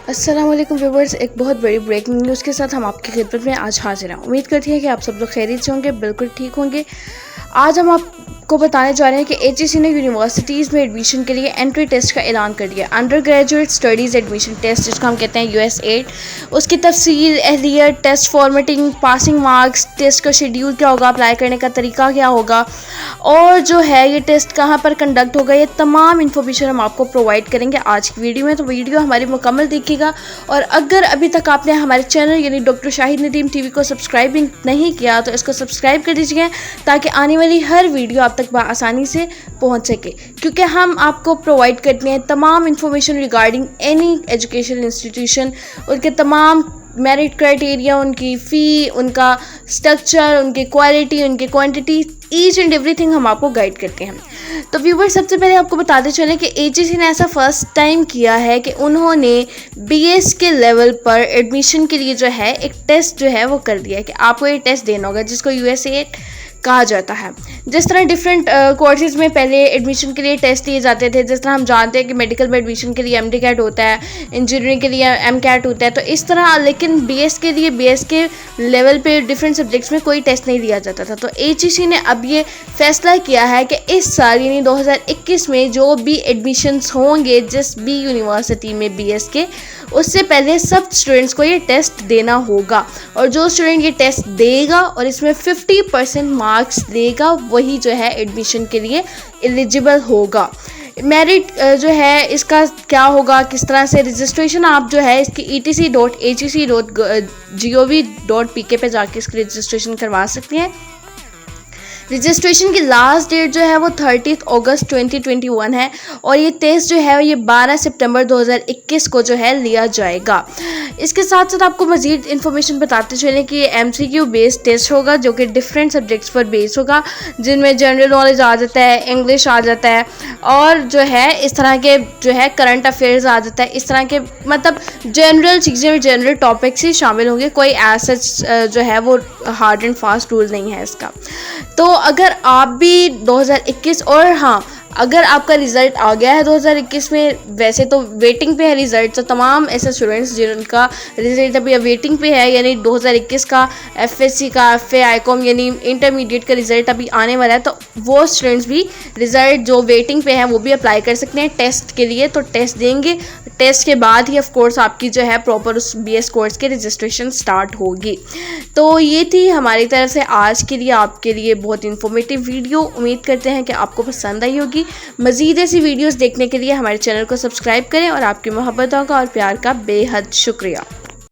अस्सलाम वालेकुम व्यूवर्स, एक बहुत बड़ी ब्रेकिंग न्यूज़ के साथ हम आपकी खिदमत में आज हाजिर हैं। उम्मीद करती हैं कि आप सब लोग खैरियत से होंगे, बिल्कुल ठीक होंगे। आज हम आपको बताने जा रहे हैं कि HEC ने यूनिवर्सिटीज़ में एडमिशन के लिए एंट्री टेस्ट का ऐलान कर दिया। Under graduate studies admission test, जिसको हम कहते हैं US8, उसकी तफसील, एहलियत, test formatting, passing marks, test का शेड्यूल क्या होगा, अप्लाई करने का तरीका क्या होगा और जो है ये टेस्ट कहाँ पर कंडक्ट होगा, ये तमाम इन्फॉर्मेशन हम आपको प्रोवाइड करेंगे आज की वीडियो में। तो वीडियो हमारी मुकम्मल देखिएगा और अगर अभी तक आपने हमारे चैनल यानी डॉक्टर शाहिद नदीम TV को सब्सक्राइब नहीं किया तो इसको सब्सक्राइब कर दीजिए ताकि आने वाली हर वीडियो आप तक आसानी से पहुंच सके, क्योंकि हम आपको प्रोवाइड करते हैं तमाम information regarding any education institution, उनके तमाम मेरिट क्राइटेरिया, उनकी फ़ी, उनका स्ट्रक्चर, उनकी क्वालिटी, उनकी क्वांटिटी, ईच एंड एवरीथिंग हम आपको गाइड करते हैं। तो व्यूवर, सबसे पहले आपको बताते चलें कि HEC ने ऐसा फर्स्ट टाइम किया है कि उन्होंने BS के लेवल पर एडमिशन के लिए जो है एक टेस्ट जो है वो कर दिया है कि आपको ये टेस्ट देना होगा, जिसको US8 कहा जाता है। जिस तरह डिफरेंट कोर्सेज़ में पहले एडमिशन के लिए टेस्ट दिए जाते थे, जिस तरह हम जानते हैं कि मेडिकल में एडमिशन के लिए MD-CAT होता है, इंजीनियरिंग के लिए MCAT होता है, तो इस तरह लेकिन BS के लिए BS के लेवल पे डिफरेंट सब्जेक्ट्स में कोई टेस्ट नहीं दिया जाता था। तो HEC ने अब ये फैसला किया है कि इस साल यानी 2021 में जो भी एडमिशन्स होंगे जिस भी यूनिवर्सिटी में BS के, उससे पहले सब स्टूडेंट्स को ये टेस्ट देना होगा और जो स्टूडेंट ये टेस्ट देगा और इसमें 50% मार्क्स देगा वही जो है एडमिशन के लिए एलिजिबल होगा। मेरिट जो है इसका क्या होगा, किस तरह से रजिस्ट्रेशन आप जो है इसकी etc.hec.gov.pk पे जाके इसकी रजिस्ट्रेशन करवा सकते हैं। रजिस्ट्रेशन की लास्ट डेट जो है वो 30 अगस्त 2021 है और ये टेस्ट जो है ये 12 सितंबर 2021 को जो है लिया जाएगा। इसके साथ साथ आपको मज़ीद इन्फॉर्मेशन बताते चलें कि ये MCQ बेस्ड टेस्ट होगा जो कि डिफरेंट सब्जेक्ट्स पर बेस्ड होगा, जिनमें जनरल नॉलेज आ जाता है, इंग्लिश आ जाता है और जो है इस तरह के जो है करंट अफेयर्स आ जाता है। इस तरह के मतलब जनरल चीज़ें, जनरल टॉपिक्स ही शामिल होंगे, कोई ऐसा जो है वो हार्ड एंड फास्ट रूल नहीं है इसका। तो अगर आप भी 2021 और हाँ, अगर आपका रिज़ल्ट आ गया है 2021 में, वैसे तो वेटिंग पे है रिज़ल्ट, तो तमाम ऐसे स्टूडेंट्स जिनका रिज़ल्ट अभी वेटिंग पे है, यानी 2021 का FSC का FA ICOM यानी इंटरमीडिएट का रिज़ल्ट अभी आने वाला है, तो वो स्टूडेंट्स भी रिज़ल्ट जो वेटिंग पे है वो भी अप्लाई कर सकते हैं टेस्ट के लिए। तो टेस्ट देंगे, टेस्ट के बाद ही ऑफ कोर्स आपकी जो है प्रॉपर उस BS कोर्स की रजिस्ट्रेशन स्टार्ट होगी। तो ये थी हमारी तरफ से आज के लिए आपके लिए बहुत इन्फॉर्मेटिव वीडियो। उम्मीद करते हैं कि आपको पसंद आई होगी। मज़ीद ऐसी वीडियोस देखने के लिए हमारे चैनल को सब्सक्राइब करें और आपकी मोहब्बतों का और प्यार का बेहद शुक्रिया।